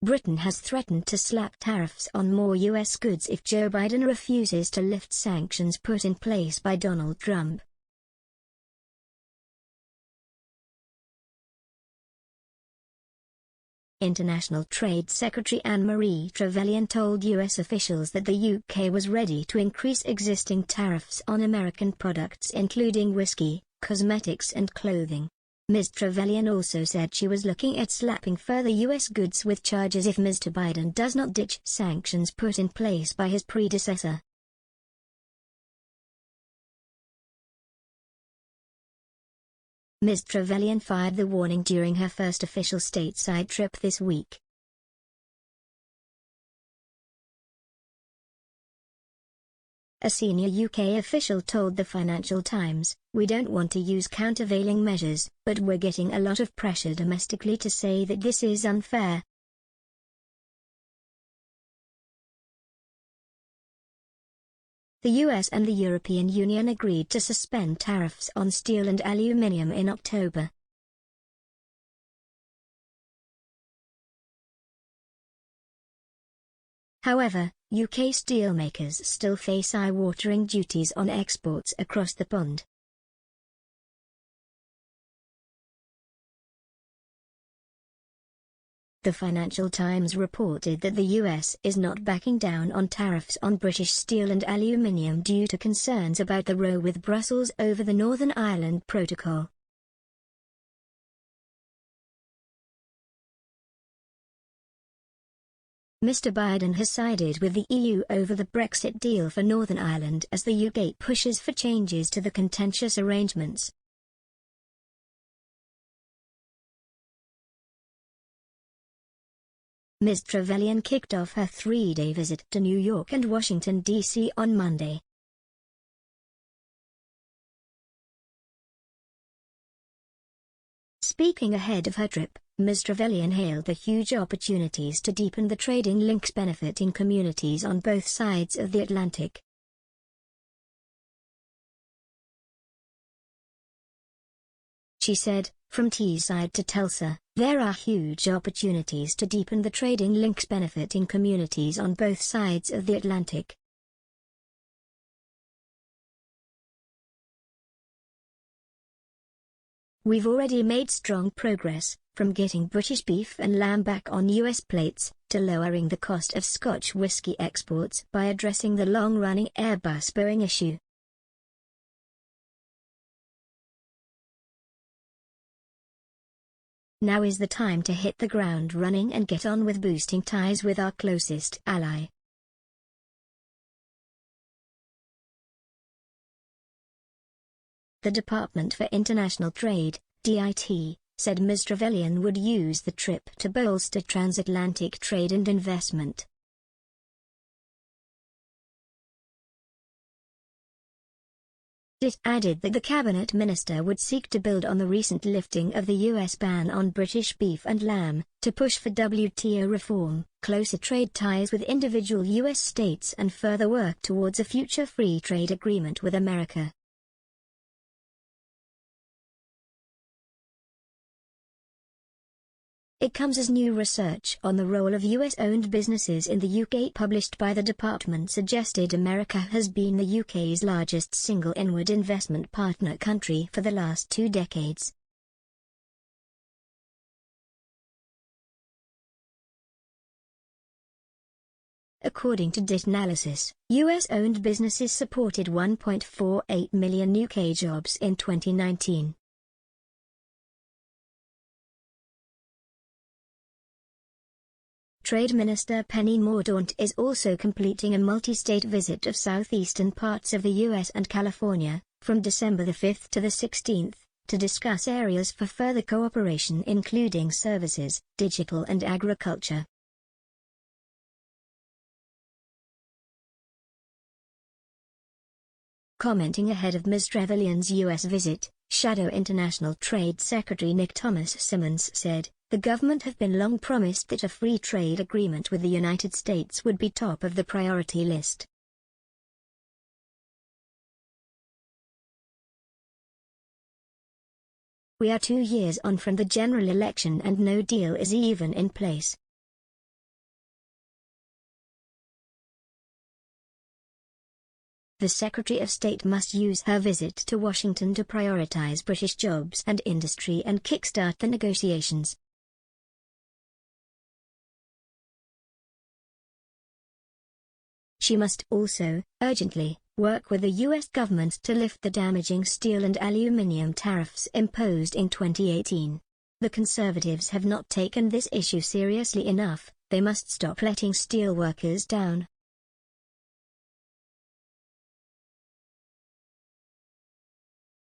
Britain has threatened to slap tariffs on more U.S. goods if Joe Biden refuses to lift sanctions put in place by Donald Trump. International Trade Secretary Anne-Marie Trevelyan told U.S. officials that the UK was ready to increase existing tariffs on American products including whiskey, cosmetics and clothing. Ms. Trevelyan also said she was looking at slapping further U.S. goods with charges if Mr. Biden does not ditch sanctions put in place by his predecessor. Ms. Trevelyan fired the warning during her first official stateside trip this week. A senior UK official told the Financial Times, "We don't want to use countervailing measures, but we're getting a lot of pressure domestically to say that this is unfair." The US and the European Union agreed to suspend tariffs on steel and aluminium in October. However, UK steelmakers still face eye-watering duties on exports across the pond. The Financial Times reported that the US is not backing down on tariffs on British steel and aluminium due to concerns about the row with Brussels over the Northern Ireland Protocol. Mr. Biden has sided with the EU over the Brexit deal for Northern Ireland as the UK pushes for changes to the contentious arrangements. Ms. Trevelyan kicked off her three-day visit to New York and Washington, D.C. on Monday. Speaking ahead of her trip, Ms. Trevelyan hailed the huge opportunities to deepen the trading links benefiting communities on both sides of the Atlantic. She said, "From Teesside to Tulsa, there are huge opportunities to deepen the trading links benefiting communities on both sides of the Atlantic." "We've already made strong progress, from getting British beef and lamb back on US plates, to lowering the cost of Scotch whisky exports by addressing the long-running Airbus-Boeing issue." "Now is the time to hit the ground running and get on with boosting ties with our closest ally." The Department for International Trade, DIT, said Ms. Trevelyan would use the trip to bolster transatlantic trade and investment. It added that the cabinet minister would seek to build on the recent lifting of the U.S. ban on British beef and lamb, to push for WTO reform, closer trade ties with individual U.S. states and further work towards a future free trade agreement with America. It comes as new research on the role of US-owned businesses in the UK published by the department suggested America has been the UK's largest single inward investment partner country for the last 2 decades. According to DIT analysis, US-owned businesses supported 1.48 million UK jobs in 2019. Trade Minister Penny Mordaunt is also completing a multi-state visit of southeastern parts of the U.S. and California, from December the 5th to the 16th, to discuss areas for further cooperation including services, digital and agriculture. Commenting ahead of Ms. Trevelyan's U.S. visit, Shadow International Trade Secretary Nick Thomas Simmons said, "The government have been long promised that a free trade agreement with the United States would be top of the priority list." "We are 2 years on from the general election and no deal is even in place. The Secretary of State must use her visit to Washington to prioritize British jobs and industry and kickstart the negotiations. She must also, urgently, work with the U.S. government to lift the damaging steel and aluminium tariffs imposed in 2018. The Conservatives have not taken this issue seriously enough. They must stop letting steel workers down.